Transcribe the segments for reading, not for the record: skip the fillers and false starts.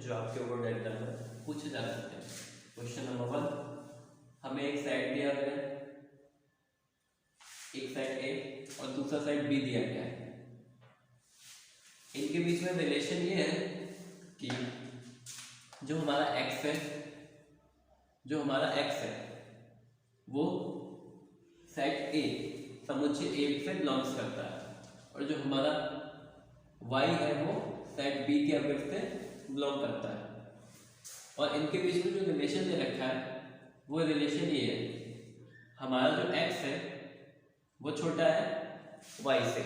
जो आपके board exam में पूछे जा सकते हैं। क्वेश्चन नंबर 1, हमें एक साइड दिया गया है, एक साइड ए और दूसरा साइड बी दिया गया है। इनके बीच में रिलेशन ये है कि जो हमारा एक्स है वो साइड ए समुच्चय ए से बिलोंग्स करता है और जो हमारा y है वो साइड बी के अवयव से बिलोंग करता है। और इनके बीच में जो रिलेशन दे रखा है वो रिलेशन ये है, हमारा जो x है वो छोटा है y से।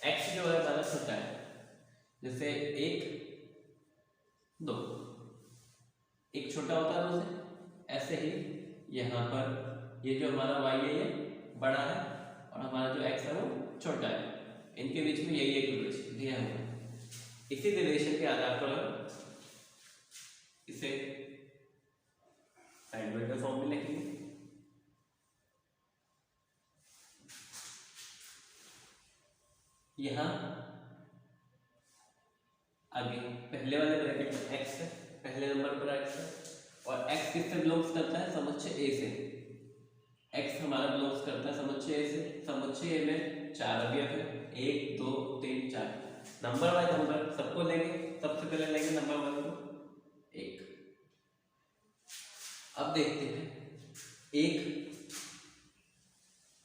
x जो है हमारा छोटा है, जैसे 1 2 एक छोटा होता है 2 से, ऐसे ही यहाँ पर ये जो हमारा y है ये बड़ा है और हमारा जो x है वो छोटा है। इनके बीच में यही एक रिलेशन दिया है। इसी रिलेशन के आधार पर इसे साइड वेक्टर फॉर्म में लिखेंगे। यहाँ आगे पहले वाले ब्रैकेट में x है, पहले नंबर पर x है और x किससे बिलोंग्स करता है, समुच्चय a से। x हमारा बिलोंग्स करता है समुच्चय a से। समुच्चय a में 4 अवयव है, 1 2 3 4। नंबर बाय नंबर सबको लेंगे। सबसे पहले लेंगे नंबर 1 को 1। अब देखते हैं एक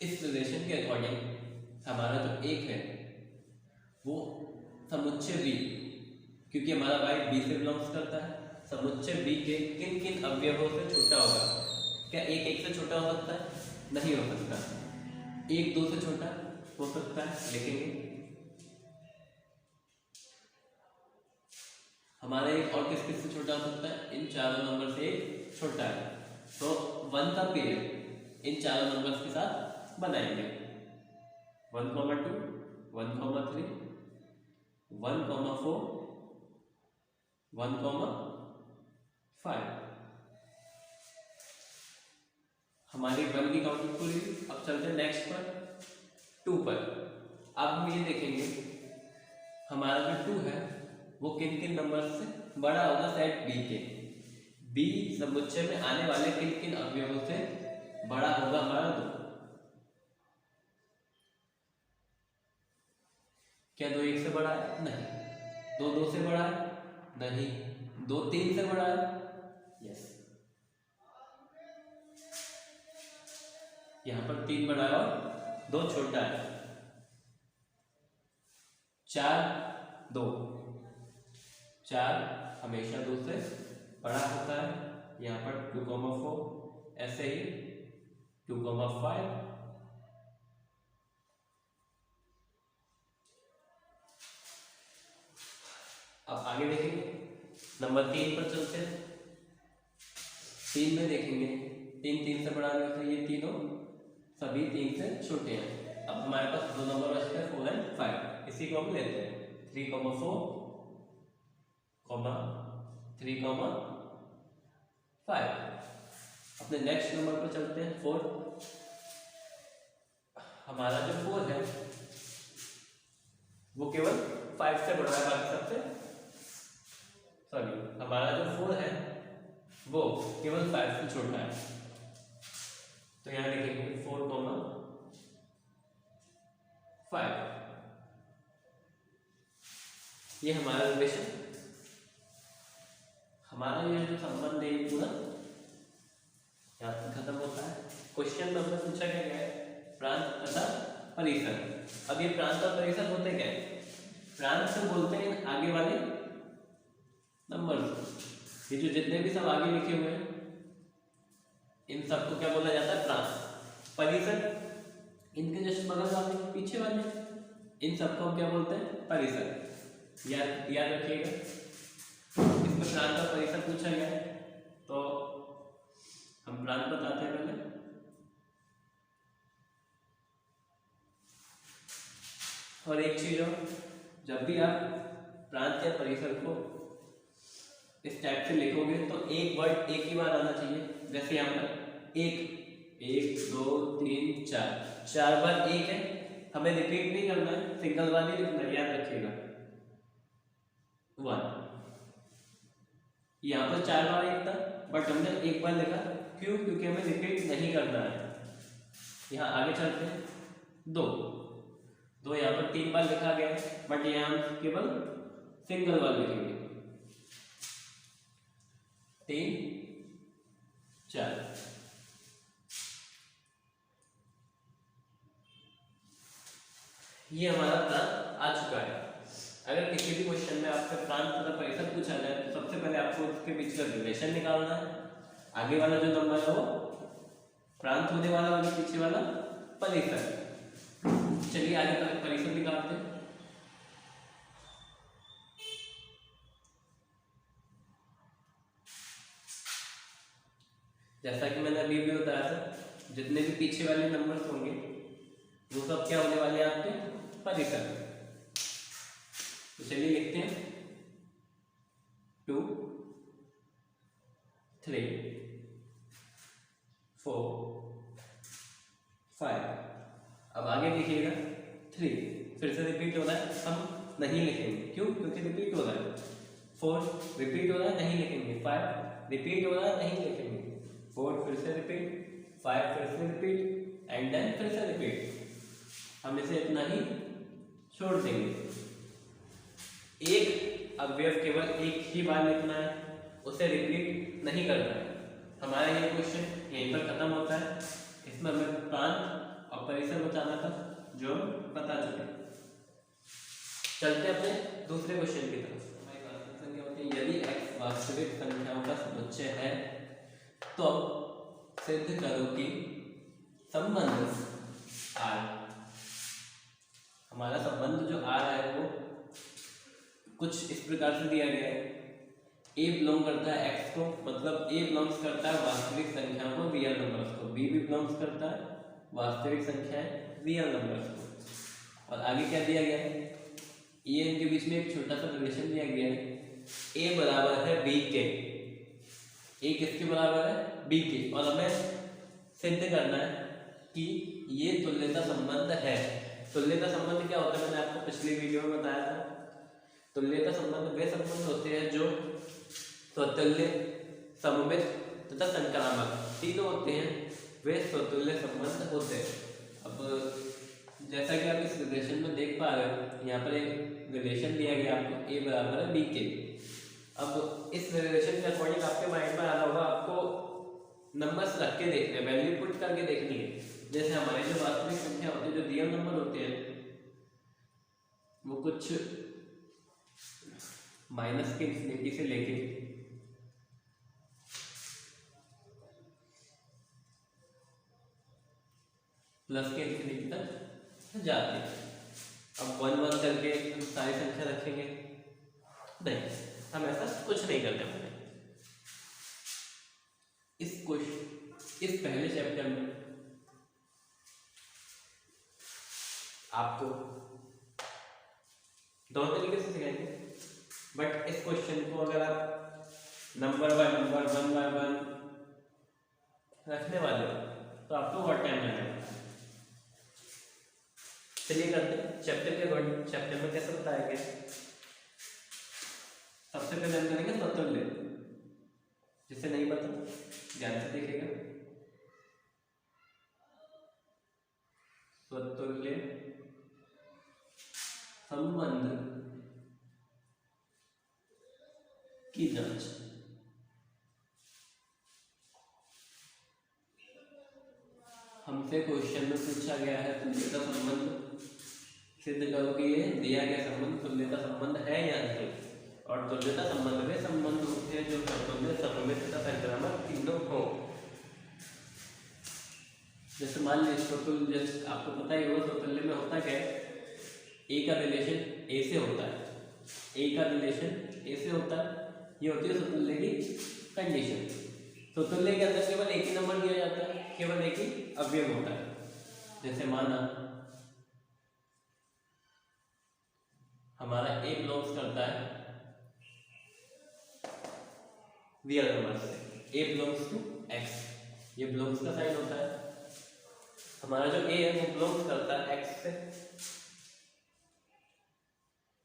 इस रिलेशन के अकॉर्डिंग हमारा जो 1 है वो समुच्चय b, क्योंकि हमारा y b से बिलोंग्स करता है, समुच्चय b के किन किन अवयवों से छोटा होगा। क्या 1 से छोटा हो सकता है? नहीं हो सकता। 1 2 से छोटा हो सकता है, लिखेंगे। हमारा एक और किस से छोटा हो सकता है? इन चारों नंबर से एक छोटा है, तो 1 का पेयर इन चारों नंबर्स के साथ बनाएंगे। 1 2 1 3 1 4 1 5। हमारी 1 की काउंटिंग पूरी। अब चलते हैं नेक्स्ट पर 2 पर। अब हम ये देखेंगे हमारा जो 2 है वो किन किन नंबर से बड़ा होगा साइड बी के। बी समुच्चय में आने वाले किन किन अवयवों से बड़ा होगा हमारा 2। क्या 2 1 से बड़ा है? नहीं। 2 2 से बड़ा है? नहीं। 2 3 से बड़ा है? यस। यहाँ पर 3 बड़ा है और 2 छोटा है। 4 2 4 हमेशा 2 से बड़ा होता है। यहाँ पर 2 4, ऐसे ही 2 5। अब आगे देखेंगे नंबर 3 पर चलते हैं। 3 में देखेंगे 3 3 से बड़ा है, तो ये तीनों सभी 3 से छोटे हैं। अब हमारे पास 2 नंबर बचते हैं 4 और 5। इसी को हम लेते हैं 3 4 3 5। अपने नेक्स्ट नंबर पर चलते हैं 4। हमारा जो 4 है वो केवल 5 से बड़ा है बाकी सबसे। सॉरी, हमारा जो 4 है वो केवल 5 से छोटा है, तो यहाँ लिखेंगे 4 5। ये हमारा रिलेशन, हमारा ये जो संबंध है पूरा यहाँ पर खत्म होता है। क्वेश्चन नंबर पूछा क्या गया है? प्रांत तथा परिसर। अब ये प्रांत और परिसर होते क्या है? प्रांत से बोलते हैं आगे वाले नंबर, ये जो जितने भी सब आगे लिखे हुए हैं इन सबको क्या बोला जाता है? प्रांत। परिसर इनके जस्ट बगल वाले पीछे वाले, इन सबको हम क्या बोलते हैं? परिसर। याद रखिएगा, इसमें प्रांत और परिसर पूछा गया है तो हम प्रांत बताते हैं पहले। और एक चीज और, जब भी आप प्रांत या परिसर को इस टाइप से लिखोगे तो एक वर्ड एक ही बार आना चाहिए। जैसे यहाँ पर 1 2 3 4 बार 1 है, हमें रिपीट नहीं करना है, सिंगल बार ही लिखना है। याद रखिएगा 1 यहाँ पर 4 बार एक था, बट हमने एक बार लिखा, क्यों? क्योंकि हमें रिपीट नहीं करना है। यहाँ आगे चलते हैं, 2 यहाँ पर 3 बार लिखा गया है, बट यहाँ हम केवल सिंगल बार लिखेंगे, 3 4। ये हमारा प्लान आ चुका है। अगर किसी भी क्वेश्चन में आपका प्रांत तथा परिसर पूछा जाए तो सबसे पहले आपको उसके बीच का रिलेशन निकालना है। आगे वाला जो नंबर है वो प्रांत होने वाला और पीछे वाला परिसर। चलिए आगे परिसर निकालते हैं। जैसा कि मैंने अभी भी बताया था, जितने भी पीछे वाले नंबर्स होंगे वो सब क्या होने वाले हैं? आपके परिसर। तो चलिए लिखते हैं 2 3 4 5। अब आगे देखिएगा 3 फिर से रिपीट हो रहा है, हम नहीं लिखेंगे, क्यों? क्योंकि रिपीट हो रहा है। 4 रिपीट हो रहा है, नहीं लिखेंगे। 5 रिपीट हो रहा है, नहीं लिखेंगे। 4 फिर से रिपीट, 5 फिर से रिपीट एंड देन फिर से रिपीट। हम इसे इतना ही छोड़ देंगे। एक अवयव केवल एक ही बार लिखना है, उसे रिपीट नहीं करना है। हमारा ये क्वेश्चन यहीं पर खत्म होता है। इसमें हमें प्रांत और परिसर बताना था, जो पता चले। चलते अपने दूसरे क्वेश्चन की तरफ। हमारी वास्तविक संख्या होती है, यदि x वास्तविक संख्याओं का समुच्चय है तो सिद्ध करो कि संबंध R, हमारा संबंध जो R है वो कुछ इस प्रकार से दिया गया है। A बिलोंग करता है x को, मतलब A बिलोंग्स करता है वास्तविक संख्या को, रियल नंबर्स को। B भी बिलोंग्स करता है वास्तविक संख्याएं, रियल नंबर्स को। और आगे क्या दिया गया है? ये इनके बीच में एक छोटा सा रिलेशन दिया गया है, A बराबर है B के। A किसके बराबर है? B के। और हमें सिद्ध करना है कि ये तुल्यता संबंध है। तुल्यता संबंध क्या होता है? मैंने आपको पिछली वीडियो में बताया था। तुल्यता संबंध वे संबंध होते हैं जो स्वतुल्य, सममित तथा संक्रामक तीनों होते हैं, वे स्वतुल्य संबंध होते हैं। अब जैसा कि आप इस रिलेशन में देख पा रहे हो, यहाँ पर एक रिलेशन दिया गया आपको, A बराबर है B के। अब इस रिलेशन के अकॉर्डिंग आपके माइंड में आ रहा होगा, आपको नंबर्स रख के देखने, वैल्यू पुट करके देखनी है। जैसे हमारी जो वास्तविक संख्या होती है, जो रियल नंबर होते हैं, वो कुछ माइनस के इंफिनिटी से लेके प्लस के इंफिनिटी तक जाते हैं। अब 1 1 करके हम सारी संख्या रखेंगे? नहीं, हम ऐसा कुछ नहीं करते हैं। इस पहले चैप्टर में आपको दोनों तरीके से सिखाएंगे, बट इस क्वेश्चन को अगर आप नंबर बाय नंबर, 1 बाय 1 रखने वाले हो तो आपको बहुत टाइम लगेगा। चलिए करते हैं चैप्टर के अकॉर्डिंग। चैप्टर में कैसे बताया गया? सबसे पहले हम करेंगे स्वतुल्य। जिसे नहीं पता ध्यान से देखिएगा। स्वतुल्य संबंध की जांच। हमसे क्वेश्चन में पूछा गया है तुल्यता संबंध सिद्ध करो कि ये दिया गया संबंध तुल्यता संबंध है या नहीं। और तुल्यता संबंध में संबंध होते हैं जो स्वतुल्य, सममित तथा संक्रामक तीनों हो। जैसे मान लीजिए स्वतुल्य, आपको पता ही होगा स्वतुल्य में होता क्या है? ए का रिलेशन ए से होता है, ए का रिलेशन ए से होता है। ये होती है स्वतुल्य की कंडीशन। स्वतुल्य के अंदर केवल एक ही नंबर दिया जाता है, केवल एक ही अवयव होता है। जैसे माना हमारा ए बिलोंग्स करता है रियल नंबर से, ए बिलोंग्स टू एक्स, ये बिलोंग्स का साइन होता है। हमारा जो ए है वो बिलोंग्स करता है एक्स से।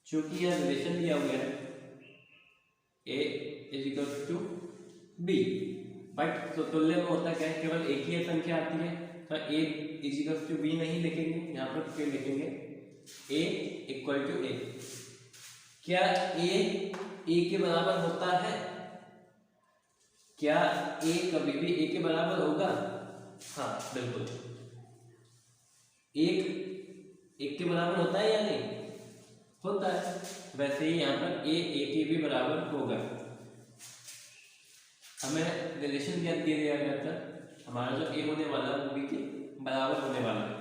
चूंकि यह रिलेशन दिया हुआ है A is equals to B. But तो तुल्य में होता क्या है, केवल एक ही संख्या आती है, तो ए इज इक्वल्स टू बी नहीं लिखेंगे, यहाँ पर क्या लिखेंगे, ए इक्वल टू ए। क्या ए के बराबर होता है? क्या ए कभी भी ए के बराबर होगा? हाँ बिल्कुल, एक के बराबर होता है या नहीं? होता है। वैसे ही यहाँ पर ए के भी बराबर होगा। हमें रिलेशन क्या दे दिया गया था, हमारा जो ए होने वाला है वो बी के बराबर होने वाला है।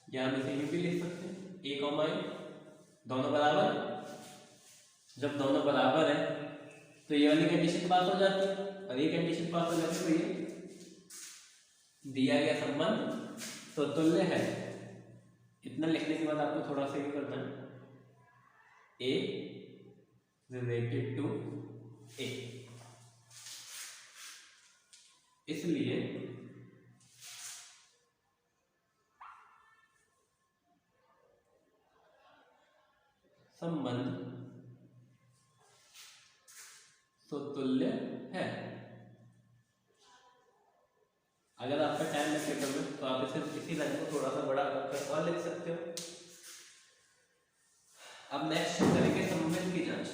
या हम इसे यूं भी लिख सकते हैं, ए कॉमा ए दोनों बराबर। जब दोनों बराबर है तो ये वाली कंडीशन पास हो जाती है, और ये कंडीशन पास हो जाती है, तो ये दिया गया संबंध तो तुल्य है। इतना लिखने के बाद आपको थोड़ा सा ये करना है, ए रिलेटेड टू ए। इसलिए संबंध तुल्य है। अगर आपका टाइम लगे पेपर में तो आप इसे इसी लाइन को थोड़ा सा बड़ा कर और लिख सकते हो। अब नेक्स्ट करेंगे सममित की जांच।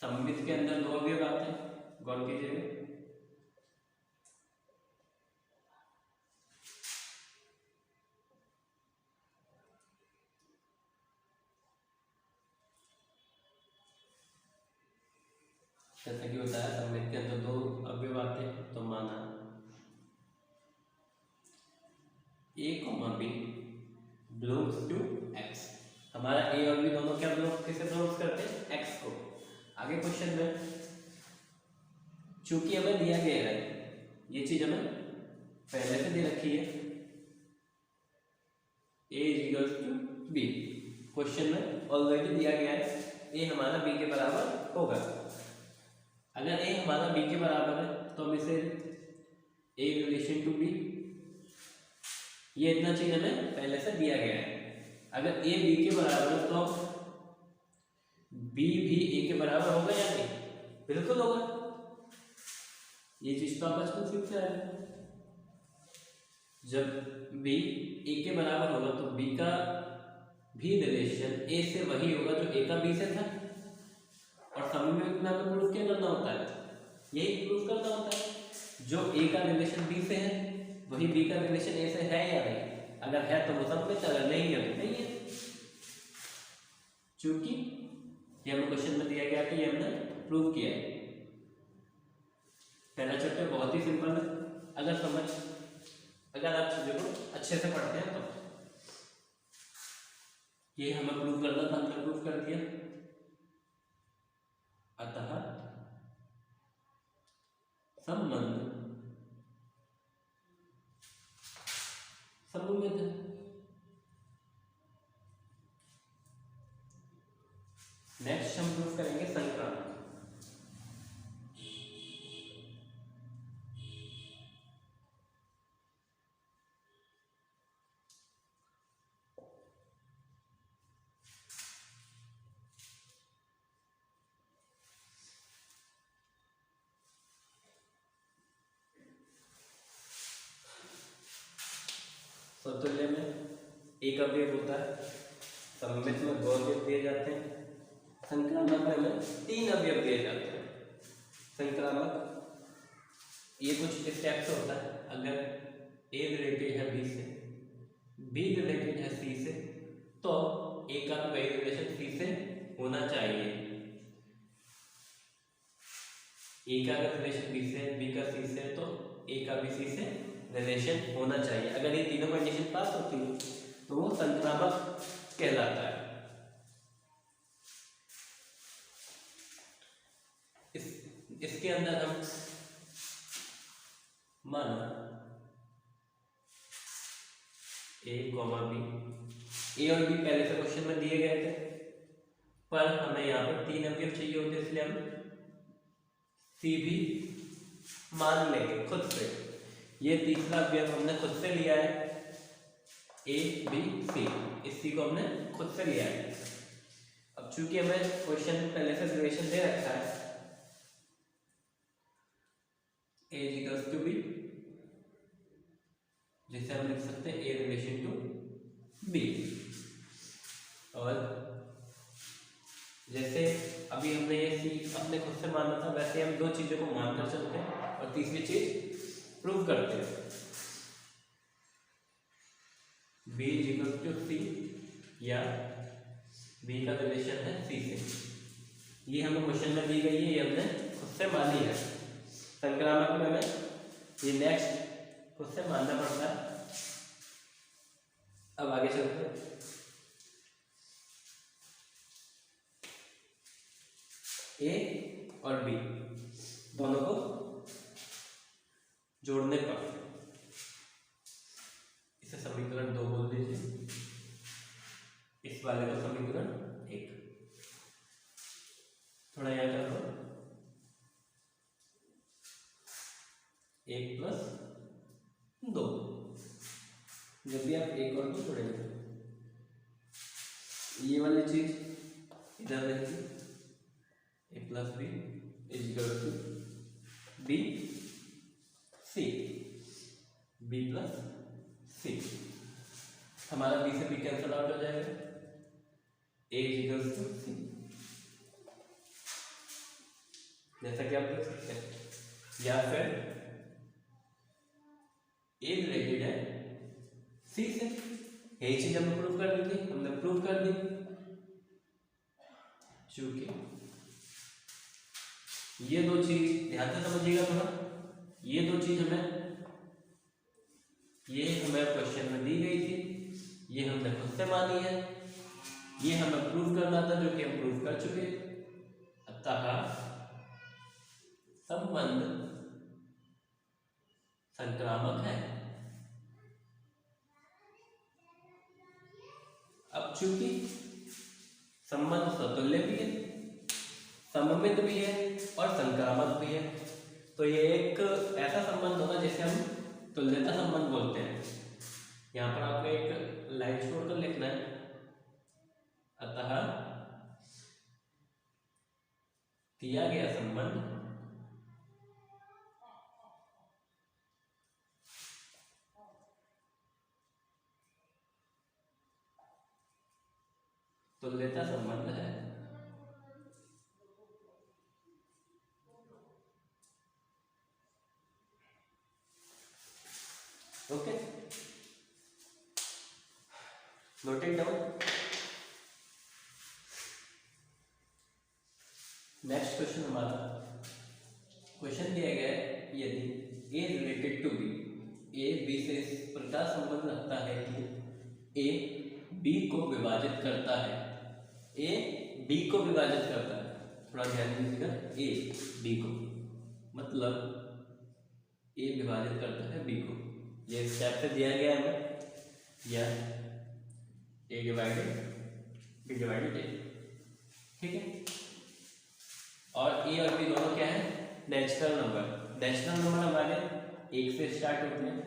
सममित के अंदर दो अवयव आते हैं, गौर कीजिएगा। जैसा कि बताया सममित के अंदर दो अवयव आते हैं, तो माना a, b belongs to x। हमारा a और b दोनों क्या किसे बिलोंग्स करते हैं? x को। आगे क्वेश्चन में चूंकि हमें दिया गया है, ये चीज हमें पहले से दे रखी है, a is equal to b। Question में ऑलरेडी दिया गया है a हमारा b के बराबर होगा। अगर a हमारा b के बराबर है तो हम इसे a रिलेशन टू b, ये इतना चीज हमें पहले से दिया गया है। अगर a b के बराबर है तो b भी a के बराबर होगा या नहीं? बिल्कुल होगा। ये चीज तो आप बचपन सीख से आए। जब b a के बराबर होगा तो b का भी रिलेशन a से वही होगा जो a का b से था। और सममित में हमें प्रूफ क्या करना होता है? यही प्रूफ करना होता है, जो a का रिलेशन b से है वही b का रिलेशन a से है या नहीं। अगर है तो वो सममित, अगर नहीं है तो नहीं है। चूंकि ये हमें क्वेश्चन में दिया गया कि ये हमने प्रूव किया है। पहला चैप्टर बहुत ही सिंपल है। अगर आप चीजों को अच्छे से पढ़ते हैं तो ये हमें प्रूव करना था, हमने प्रूव कर दिया। अतः संबंध सममित है। नेक्स्ट हम प्रूव करेंगे संक्रामक। समतुल्य में एक अवयव होता है, सममित में दो अवयव दिए जाते हैं, संक्रामक में हमें तीन अवयव दिए जाते हैं। संक्रामक ये कुछ इस टाइप से होता है, अगर a रिलेटेड है b से, b रिलेटेड है c से, तो a का वही रिलेशन c से होना चाहिए। a का अगर रिलेशन b से, b का c से, तो a का भी c से रिलेशन होना चाहिए। अगर ये तीनों कंडीशन पास होती है तो वो संक्रामक कहलाता है। इसके अंदर हम माना a, b, a और b पहले से क्वेश्चन में दिए गए थे, पर हमें यहाँ पर तीन अवयव चाहिए होते, इसलिए हम c भी मान लेंगे खुद से। ये तीसरा अवयव हमने खुद से लिया है, a, b, c, इस c को हमने खुद से लिया है। अब चूंकि हमें क्वेश्चन पहले से रिलेशन दे रखा है A इक्वल्स टू B, जिसे हम लिख सकते हैं A रिलेशन टू B। और जैसे अभी हमने ये सीख अपने खुद से माना था, वैसे हम दो चीजों को मानकर चलते हैं और तीसरी चीज प्रूव करते हैं। B इक्वल्स टू C या B का रिलेशन है C से, ये हमें क्वेश्चन में दी गई है, ये हमने खुद से मानी है। संक्रामक में हमें ये नेक्स्ट खुद से मानना पड़ता है। अब आगे चलते हैं। A और B दोनों को जोड़ने पर इसे समीकरण 2 बोल दीजिए, इस वाले को समीकरण 1। थोड़ा याद करो, 1 प्लस 2। जब भी आप 1 और 2 जोड़ेंगे ये वाली चीज इधर रहेगी, A plus B is equal to B C, B plus C। हमारा B से B कैंसल आउट हो जाएगा, A is equal to C, जैसा कि आप देख सकते हैं। या फिर A रिलेटेड है C से, यही चीज हमने प्रूव कर दी थी, हमने प्रूव कर दी। चूंकि ये दो चीज ध्यान से समझिएगा थोड़ा, ये दो चीज हमें क्वेश्चन में दी गई थी, ये हमने खुद से मानी है, ये हमें प्रूव करना था जो कि हम प्रूव कर चुके। अतः संबंध संक्रामक है। अब चूंकि संबंध सतुल्य भी है, सममित भी है और संक्रामक भी है, तो ये एक ऐसा संबंध होगा जिसे हम तुल्यता संबंध बोलते हैं। यहां पर आपको एक लाइन छोड़कर लिखना है। अतः दिया गया संबंध तुल्यता संबंध है। Okay, noted down. Next question हमारा, क्वेश्चन दिया गया है यदि A related to B, A B से इस प्रकार संबंध रखता है कि A B को विभाजित करता है, A B को विभाजित करता है। थोड़ा ध्यान दीजिएगा, A B को, मतलब A विभाजित करता है B को, ये स्टेप से दिया गया है या A divided B divided A, ठीक है। और A और B दोनों क्या है, नेचुरल नंबर। नेचुरल नंबर हमारे 1 से स्टार्ट होते हैं,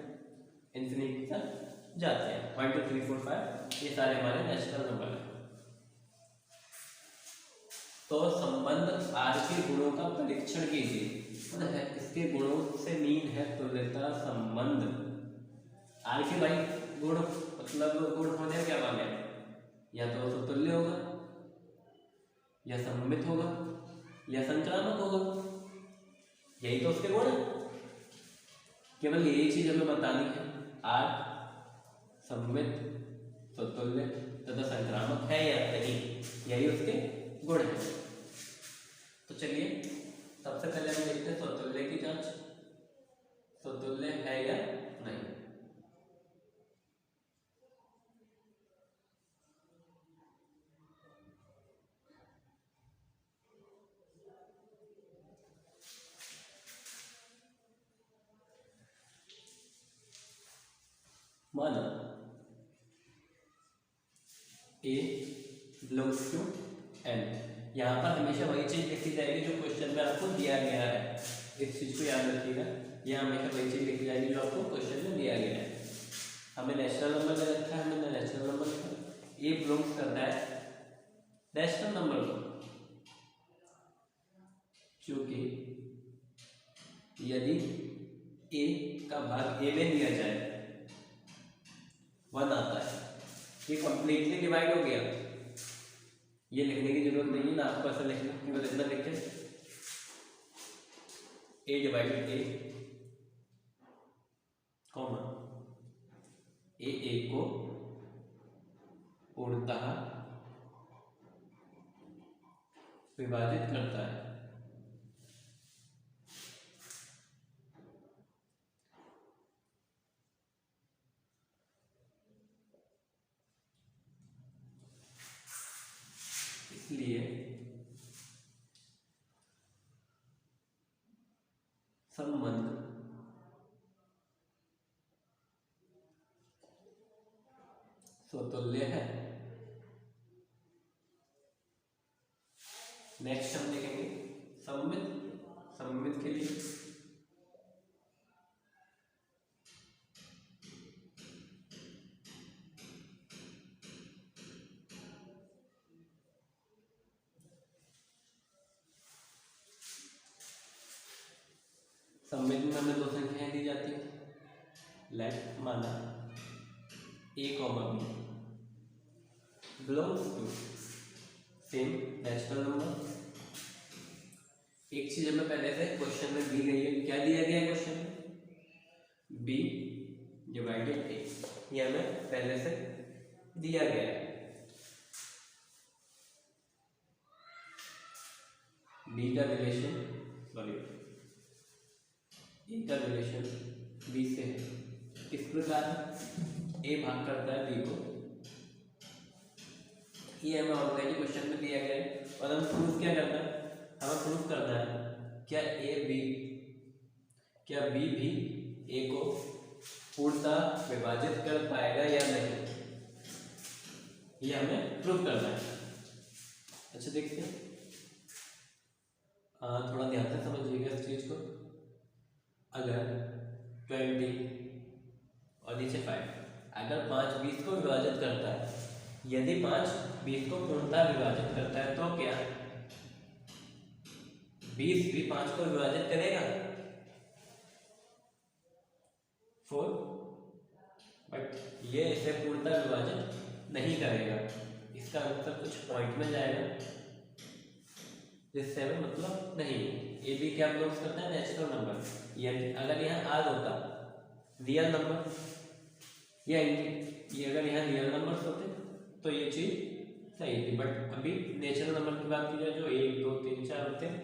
इन्फिनिटी तक जाते हैं, 1 2 3 4 5, ये सारे हमारे नेचुरल नंबर हैं। तो संबंध R के गुणों का परीक्षण कीजिए, इसके गुणों से मीन है तुल्यता संबंध। R के भाई गुण, मतलब गुण होने क्या वाले हैं, या तो तुल्य होगा, या सममित होगा, या संक्रामक होगा, यही तो उसके गुण है। केवल यही चीज हमें बतानी है, R सममित, तुल्य तथा संक्रामक है या नहीं, यही उसके गुण है। तो चलिए सबसे पहले हम देखते हैं स्वतुल्य की जांच, स्वतुल्य है या नहीं। माना A बिलोंग्स टू N, यहाँ पर हमेशा वही चीज लिखी जाएगी जो क्वेश्चन में आपको दिया गया है, इस चीज को याद रखिएगा। यहाँ हमेशा वही चीज लिखी जाएगी जो आपको क्वेश्चन में दिया गया है। हमें नेचुरल नंबर दे रखा है, हमने नेचुरल नंबर लिखा, A बिलोंग्स करता है नेचुरल नंबर को, क्योंकि यदि a का भाग a में दिया जाए 1 आता है, ये कंप्लीटली डिवाइड हो गया। ये लिखने की जरूरत नहीं है ना आपको, ऐसा लिखना क्योंकि इतना लिखते a divided a comma a को पूर्णतः विभाजित करता है। इसलिए संबंध स्वतुल्य है। नेक्स्ट हम देखेंगे सममित। सममित के लिए सममित में हमें दो संख्याएं दी जाती हैं। लेट माना a comma b belongs to same natural number. एक चीज हमें पहले से क्वेश्चन में दी गई है, क्या दिया गया है क्वेश्चन में? b डिवाइडेड a, ये हमें पहले से दिया गया है। b का रिलेशन a का रिलेशन b से है। किस प्रकार a भाग करता है b को, ये हमें ऑलरेडी क्वेश्चन में दिया गया है। और हम प्रूफ क्या करना है? हमें प्रूफ करना है क्या b भी a को पूर्णतः विभाजित कर पाएगा या नहीं, ये हमें प्रूफ करना है। अच्छा देखते हैं, थोड़ा ध्यान से समझिएगा इस चीज को। अगर 20 और नीचे 5, अगर 5 20 को विभाजित करता है, यदि 5 20 को पूर्णतः विभाजित करता है तो क्या 20 भी 5 को विभाजित करेगा? 4, बट ये इसे पूर्णतः विभाजित नहीं करेगा। इसका आंसर कुछ पॉइंट में जाएगा, जिससे हमें मतलब नहीं। ए बी क्या बिलोंग्स करता है? Natural number. यानी अगर यहाँ आर होता रियल नंबर, या ये अगर यहाँ रियल नंबर्स होते तो ये चीज सही थी, बट अभी नेचुरल नंबर की बात की जाए जो 1 2 3 4 होते हैं।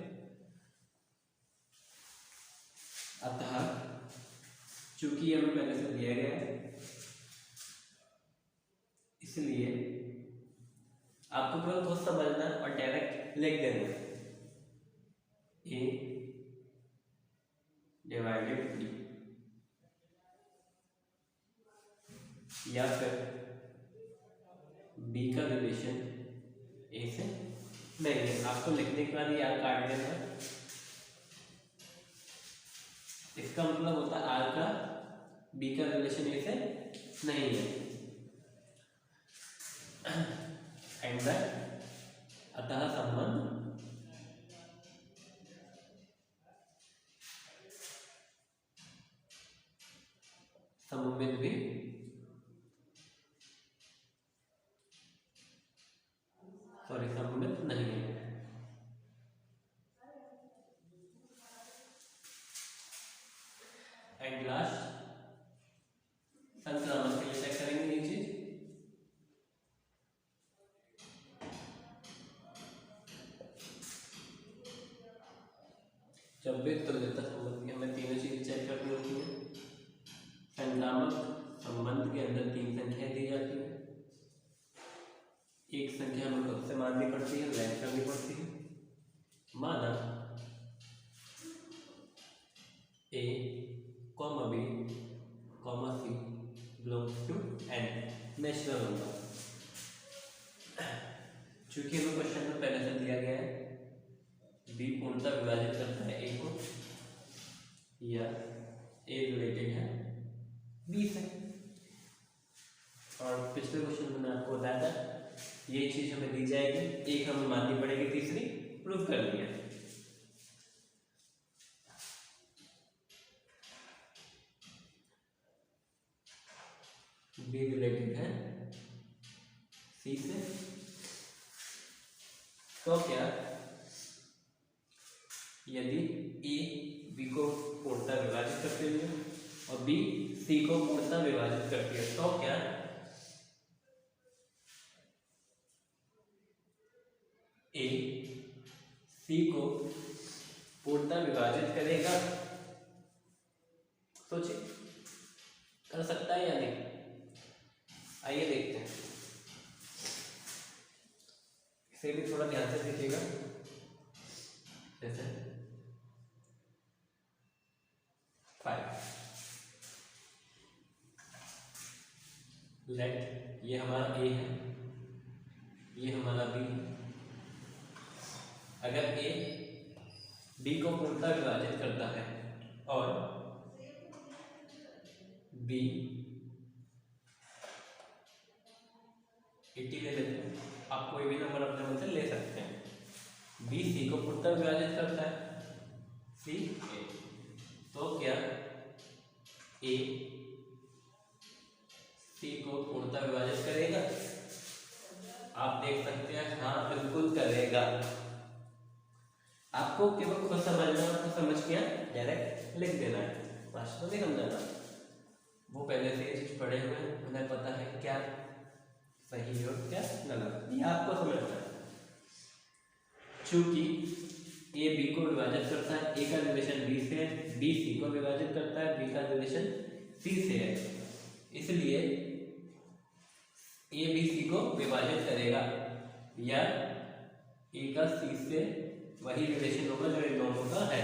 अतः चूंकि ये हमें पहले से दिया गया है, इसलिए आपको केवल खुद समझना है और डायरेक्ट लिख देना है a डिवाइडेड b, या फिर b का रिलेशन a से नहीं है। आपको लिखने के बाद यार काट देना है। इसका मतलब होता है r का b का रिलेशन a से नहीं है। एंड अतः संबंध सममित भी सममित नहीं है। एंड लास्ट संक्रामक के लिए चेक करेंगे ये चीज। जब भी तुल्यता संबंध की हमें तीनों चीजें चेक करनी होती है। संक्रामक संबंध के अंदर 3 संख्याएं दी जाती है। एक संख्या हमें खुद से माननी पड़ती है, लैंड करनी पड़ती है। माना a, b, c belongs to n natural number. चूंकि हमें क्वेश्चन में पहले से दिया गया है b पूर्णतः विभाजित करता है a को, या a रिलेटेड है b से। और पिछले क्वेश्चन में मैंने आपको बताया था ये चीज हमें दी जाएगी, एक हमें माननी पड़ेगी, तीसरी प्रूव करनी है। बी रिलेटेड है सी से, तो क्या यदि ए बी को पूर्णतः विभाजित करती है और बी सी को पूर्णतः विभाजित करती है, तो क्या ए सी को पूर्णतः विभाजित करेगा? सोचिए, कर सकता है या नहीं? आइए देखते हैं, इसे भी थोड़ा ध्यान से देखिएगा। जैसे 5 लेट, ये हमारा ए है, ये हमारा बी है। अगर ए बी को पूर्णतः विभाजित करता है और बी 80 ले लेते हैं, आप कोई भी नंबर अपने मन से ले सकते हैं। बी सी को पूर्णतः विभाजित करता है, सी ए, तो क्या ए सी को पूर्णतः विभाजित करेगा? आप देख सकते हैं, हाँ बिल्कुल करेगा। आपको केवल खुद समझना, आपको समझ के डायरेक्ट लिख देना है, मास्टर नहीं समझाना। वो पहले से ये चीज पढ़े हुए हैं, उन्हें पता है क्या सही और क्या गलत, ये आपको समझना है। चूंकि ए बी को विभाजित करता है, ए का रिलेशन बी से है, बी सी को विभाजित करता है, बी का रिलेशन सी से है, इसलिए ए बी सी को विभाजित करेगा या ए का सी से वही रिलेशन होगा जो इन दोनों का है।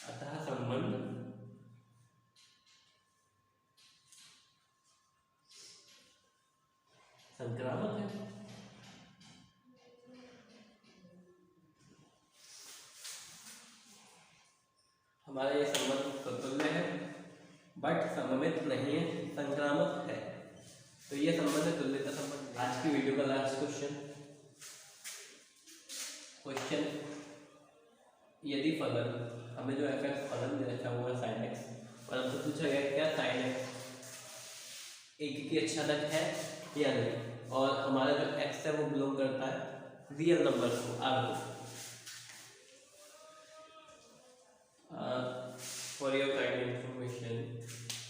अतः संबंध संक्रामक है। हमारा ये संबंध समतुल्य है बट सममित नहीं है, संक्रामक है। तो ये संबंध है तुल्यता संबंध। आज की वीडियो का लास्ट क्वेश्चन, यदि फलन, हमें जो एफ एक्स फलन दे रखा हुआ है साइन एक्स, और हमसे पूछा गया क्या साइन एक्स एक की अच्छादक है या नहीं, और हमारा जो एक्स है वो बिलोंग करता है रियल नंबर को, आर को। फॉर योर काइंड इंफॉर्मेशन,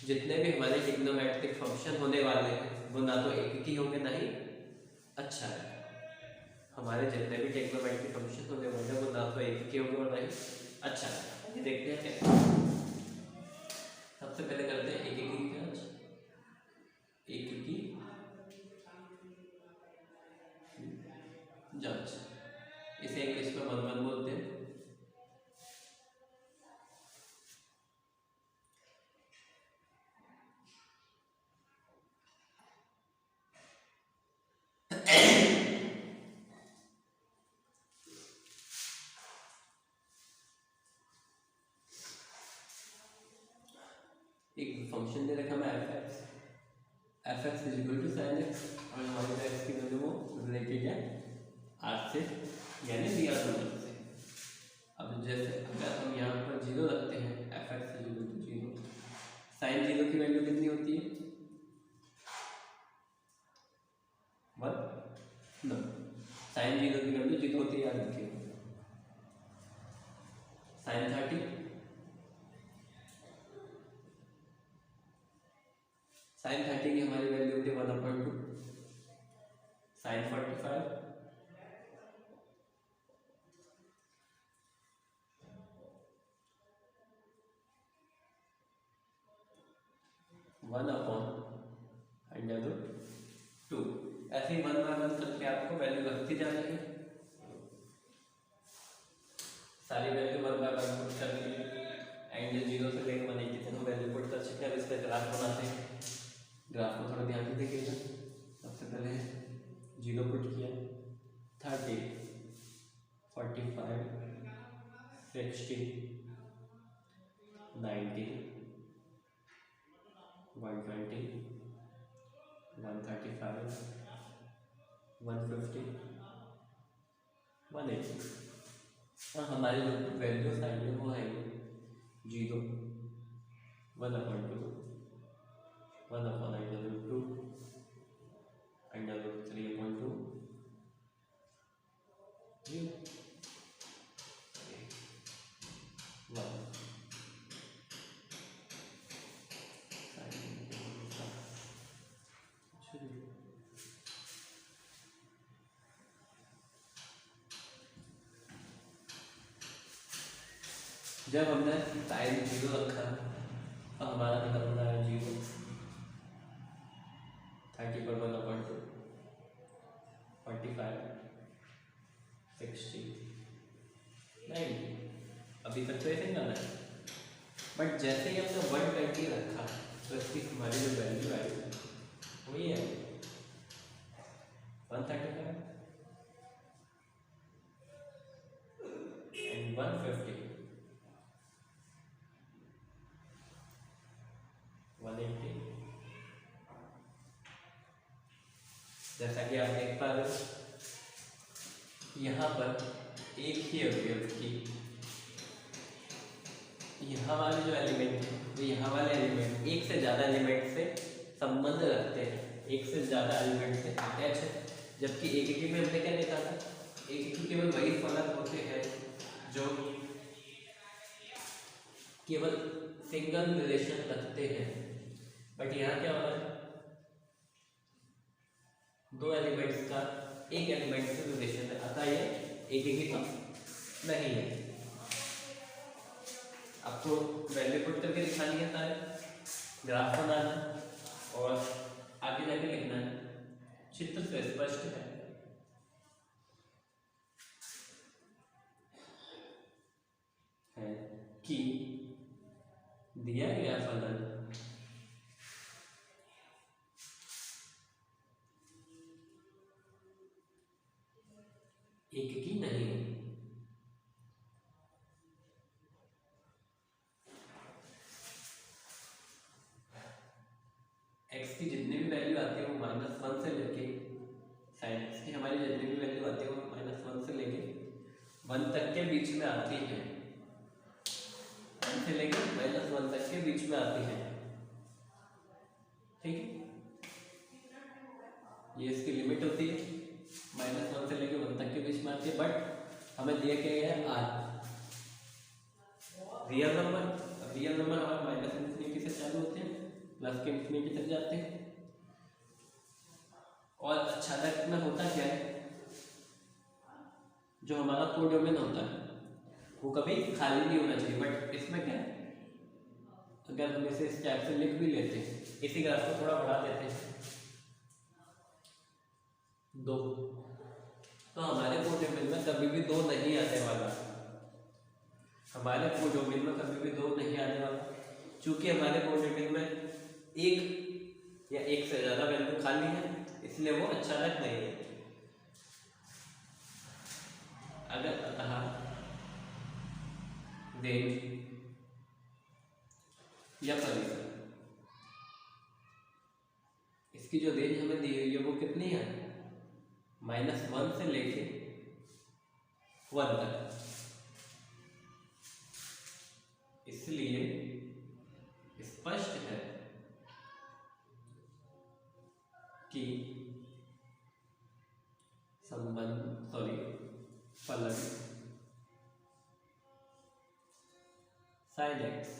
जितने भी हमारे ट्रिग्नोमेट्रिक फंक्शन होने वाले हैं वो ना तो एक ही होंगे ना ही अच्छा है। हमारे जितने भी ट्रिग्नोमेट्रिक फंक्शन होने वाले हैं वो ना तो एक ही होंगे और ना ही अच्छा है। ये देखते हैं क्या। सबसे पहले करते हैं एक एक की जांच। एक की जांच, इसे इंग्लिश में 1 1 बोलते हैं। एक फंक्शन दे रखा है f x is equal to sine x, और हमारे पास एक्स की वैल्यू वो रिलेटेड है आर से, यानी रियल नंबर से। अब जैसे अगर हम यहाँ पर 0 रखते हैं, f x is equal to 0, sine 0 की वैल्यू कितनी होती है? 1। नो, साइन 0 की वैल्यू 0 होती है, याद रखिए। साइन 30, साइन 30 की हमारी वैल्यू होती है 1/2, साइन 45, √2। ऐसे ही 1 बाय 1 करके आपको वैल्यू रखती जानी है, सारी वैल्यू 1 बाय 1 पुट करनी है, एंड 0 से लेकर 180 तक वैल्यू पुट कर सकते हैं। अब इसका ग्राफ बनाते हैं, ग्राफ को थोड़ा ध्यान से देखिएगा। सबसे पहले 0 पुट किया, 30, 45, 60, 90, 120, 135, 150, 180। हाँ, हमारी जो वैल्यू साइड में वो है 0, 1/2, 1/√2, √3/2, 1। जब हमने साइन 0 रखा तो हमारा निकल रहा है 0, 30 पर 1/2, 45, 60, 90। अभी तक तो ऐसे ही आना है, बट जैसे ही हमने 120 रखा तो इसकी हमारी जो वैल्यू आई वही है 135 एंड 150, 180। जैसा कि आप देख पा रहे हो यहाँ पर एक ही अवयव की यहाँ वाले जो एलिमेंट है वो यहाँ वाले एलिमेंट एक से ज़्यादा एलिमेंट से संबंध रखते हैं, एक से ज़्यादा एलिमेंट से अटैच है, जबकि एक में हमने क्या देखा था, एक केवल वही फलक होते हैं जो केवल सिंगल रिलेशन रखते हैं, बट यहाँ क्या हो रहा है, दो एलिमेंट्स का एक एलिमेंट से रिलेशन है, अतः ये एक तो नहीं है। आपको वैल्यू पुट करके दिखानी है, सारे ग्राफ बनाना है और आगे जाके लिखना है। चित्र से स्पष्ट है कि दिया गया फलन एक की नहीं है। एक्स की जितनी भी वैल्यू आती है वो -1 से लेके साइन एक्स की हमारी जितनी भी वैल्यू आती है वो -1 से लेके 1 तक के बीच में आती है, 1 से लेके -1 तक के बीच में आती है, ठीक है। ये इसकी लिमिट होती है, -1 से लेके 1 तक के बीच में आती है, बट हमें दिया गया है आर रियल नंबर हमारे -∞ से चालू होते हैं, प्लस के इंफिनिटी तक जाते हैं। और अचानक में होता क्या है, जो हमारा कोडोमेन होता है वो कभी खाली नहीं होना चाहिए, बट इसमें क्या है, अगर हम इसे इस टाइप से लिख भी लेते हैं, इसी ग्राफ को थोड़ा बढ़ा देते हैं 2, तो हमारे कोडोमेन में कभी भी 2 नहीं आने वाला, हमारे कोडोमेन में कभी भी 2 नहीं आने वाला, क्योंकि हमारे कोडोमेन में एक या एक से ज्यादा वैल्यू खाली है, इसलिए वो अचानक नहीं है। अगर अतः रेंज या परिसर, इसकी जो रेंज हमें दी हुई है वो कितनी है, -1 से लेके 1 तक, इसलिए स्पष्ट है कि फलन साइन एक्स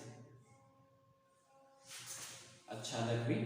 अचानक भी